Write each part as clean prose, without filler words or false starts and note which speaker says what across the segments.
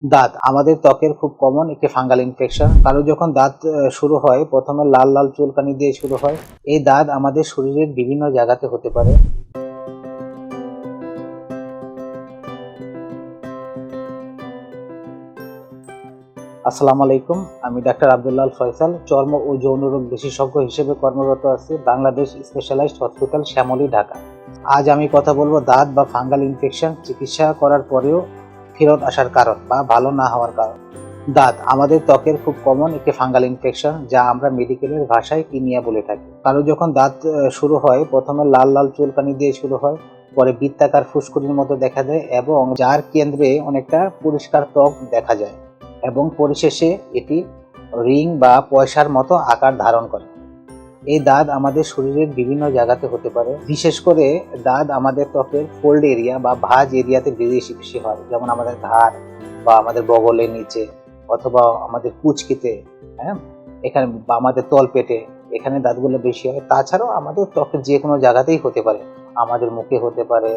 Speaker 1: দাঁত আমাদের ত্বকের খুব কমন একটি ফাঙ্গাল ইনফেকশন। কারো যখন দাঁত শুরু হয়, প্রথমে লাল লাল চুলকানি দিয়ে শুরু হয়। এই দাঁত আমাদের শরীরের বিভিন্ন জায়গাতে হতে পারে। আসসালামু আলাইকুম, আমি ডাক্তার আব্দুল্লাহ আল ফয়সাল, চর্ম ও যৌন রোগ বিশেষজ্ঞ হিসেবে কর্মরত আছি বাংলাদেশ স্পেশালাইজড হসপিটাল, শ্যামলী, ঢাকা। আজ আমি কথা বলবো দাঁত বা ফাঙ্গাল ইনফেকশন চিকিৎসা করার পরেও ফেরত আসার কারণ বা ভালো না হওয়ার কারণ। দাঁত আমাদের ত্বকের খুব কমন একটি ফাঙ্গাল ইনফেকশন, যা আমরা মেডিকেলের ভাষায় কিনিয়া বলে থাকি। কারো যখন দাঁত শুরু হয়, প্রথমে লাল লাল চুলকানি দিয়ে শুরু হয়, পরে বৃত্তাকার ফুসকুড়ির মতো দেখা দেয় এবং যার কেন্দ্রে অনেকটা পরিষ্কার ত্বক দেখা যায় এবং পরিশেষে এটি রিং বা পয়সার মতো আকার ধারণ করে। এই দাঁত আমাদের শরীরের বিভিন্ন জায়গাতে হতে পারে। বিশেষ করে দাঁত আমাদের ত্বকের ফোল্ড এরিয়া বা ভাঁজ এরিয়াতে বেশি হয়, যেমন আমাদের ঘাড় বা আমাদের বগলের নিচে, অথবা আমাদের কুচকিতে, হ্যাঁ, এখানে বা আমাদের তলপেটে, এখানে দাঁতগুলো বেশি হয়। তাছাড়াও আমাদের ত্বকের যে কোনো জায়গাতেই হতে পারে, আমাদের মুখে হতে পারে,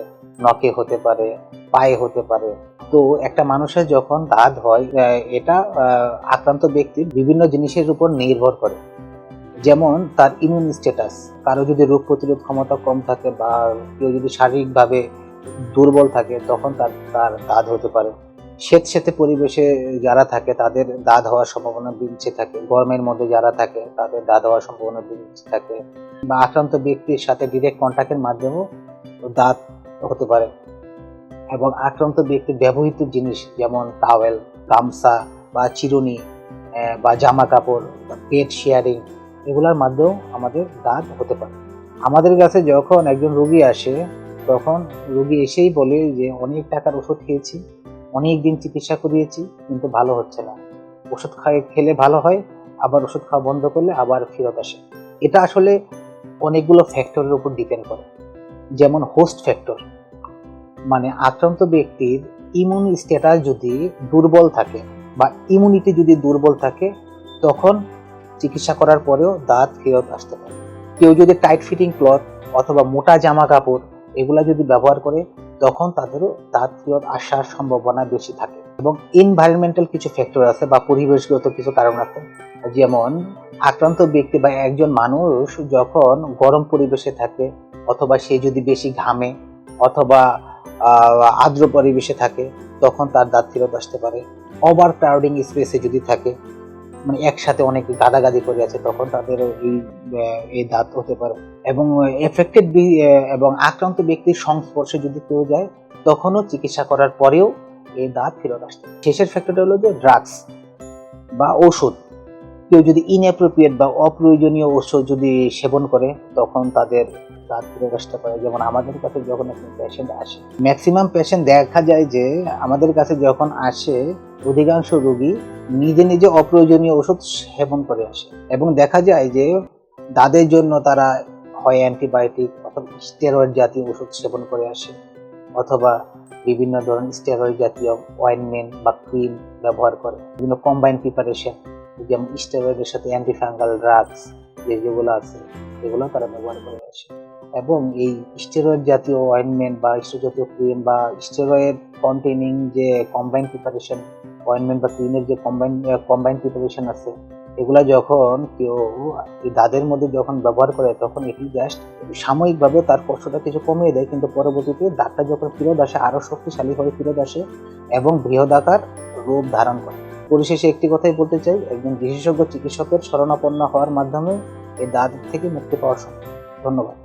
Speaker 1: নখে হতে পারে, পায়ে হতে পারে। তো একটা মানুষের যখন দাঁত হয়, এটা আক্রান্ত ব্যক্তির বিভিন্ন জিনিসের উপর নির্ভর করে। যেমন তার ইমিউন স্ট্যাটাস, কারো যদি রোগ প্রতিরোধ ক্ষমতা কম থাকে বা কেউ যদি শারীরিকভাবে দুর্বল থাকে, তখন তার তার দাঁত হতে পারে। স্যাঁতসেঁতে পরিবেশে যারা থাকে তাদের দাঁত হওয়ার সম্ভাবনা বেশি থাকে। গরমের মধ্যে যারা থাকে তাদের দাঁত হওয়ার সম্ভাবনা বেশি থাকে। বা আক্রান্ত ব্যক্তির সাথে ডিরেক্ট কন্ট্যাক্টের মাধ্যমেও দাঁত হতে পারে। এবং আক্রান্ত ব্যক্তির ব্যবহৃত জিনিস, যেমন টাওয়েল, গামছা বা চিরুনি বা জামা কাপড়, পেট শেয়ারিং, এগুলোর মাধ্যমেও আমাদের দাঁত হতে পারে। আমাদের কাছে যখন একজন রোগী আসে, তখন রোগী এসেই বলে যে অনেক টাকার ওষুধ খেয়েছি, অনেক দিন চিকিৎসা করিয়েছি, কিন্তু ভালো হচ্ছে না। ওষুধ খেলে ভালো হয়, আবার ওষুধ খাওয়া বন্ধ করলে আবার ফেরত আসে। এটা আসলে অনেকগুলো ফ্যাক্টরের উপর ডিপেন্ড করে। যেমন হোস্ট ফ্যাক্টর, মানে আক্রান্ত ব্যক্তির ইমিউন স্ট্যাটাস যদি দুর্বল থাকে বা ইমিউনিটি যদি দুর্বল থাকে, তখন চিকিৎসা করার পরেও দাঁত ফেরত আসতে পারে। কেউ যদি টাইট ফিটিং ক্লথ অথবা মোটা জামা কাপড় এগুলা যদি ব্যবহার করে, তখন তাদেরও দাঁত ফেরত আসার সম্ভাবনা বেশি থাকে। এবং এনভায়রনমেন্টাল কিছু ফ্যাক্টর আছে বা পরিবেশগত কিছু কারণ আছে। যেমন আক্রান্ত ব্যক্তি বা একজন মানুষ যখন গরম পরিবেশে থাকে, অথবা সে যদি বেশি ঘামে, অথবা আর্দ্র পরিবেশে থাকে, তখন তার দাঁত ফেরত আসতে পারে। ওভার ক্রাউডিং স্পেসে যদি থাকে, মানে একসাথে অনেক গাদাগাদি করে আছে, তখন তাদের এই দাঁত হতে পারে। এবং এফেক্টেড এবং আক্রান্ত ব্যক্তির সংস্পর্শে যদি কেউ যায়, তখনও চিকিৎসা করার পরেও এই দাঁত ফেরত আসতে পারে। শেষের ফ্যাক্টরটা হলো যে ড্রাগস বা ওষুধ। কেউ যদি ইনঅ্যাপ্রোপ্রিয়েট বা অপ্রয়োজনীয় ওষুধ যদি সেবন করে, তখন তাদের দাঁত ফেরত আসতে পারে। যেমন আমাদের কাছে যখন একজন পেশেন্ট আসে, ম্যাক্সিমাম পেশেন্ট দেখা যায় যে আমাদের কাছে যখন আসে, অধিকাংশ রোগী নিজে নিজে অপ্রয়োজনীয় ওষুধ সেবন করে আসে। এবং দেখা যায় যে দাঁতের জন্য তারা হয় অ্যান্টিবায়োটিক অথবা স্টেরয়েড জাতীয় ওষুধ সেবন করে আসে, অথবা বিভিন্ন ধরনের স্টেরয়েড জাতীয় অয়েন্টমেন্ট বা ক্রিম ব্যবহার করে। বিভিন্ন কম্বাইন্ড প্রিপারেশন, যেমন স্টেরয়েডের সাথে অ্যান্টিফাঙ্গাল ড্রাগস যেগুলো আছে, এগুলো তারা ব্যবহার করে আসে। এবং এই স্টেরয়েড জাতীয় অয়েন্টমেন্ট বা স্টেরয়েড জাতীয় ক্রিম বা স্টেরয়েড কন্টেনিং যে কম্বাইন্ড প্রিপারেশন অয়েন্টমেন্ট বা ক্রিমের যে কম্বাইন্ড প্রিপারেশন আছে, এগুলা যখন কেউ এই দাঁতের মধ্যে যখন ব্যবহার করে, তখন এটি জাস্ট সাময়িকভাবে তার কষ্টটা কিছু কমিয়ে দেয়, কিন্তু পরবর্তীতে দাঁতটা যখন ফেরত আসে, আরো শক্তিশালী হয়ে ফেরত আসে এবং বৃহদাকার রূপ ধারণ করে। পরিশেষে একটি কথাই বলতে চাই, একজন বিশেষজ্ঞ চিকিৎসকের শরণাপন্ন হওয়ার মাধ্যমে এই দাঁত থেকে মুক্তি পাওয়া সম্ভব। ধন্যবাদ।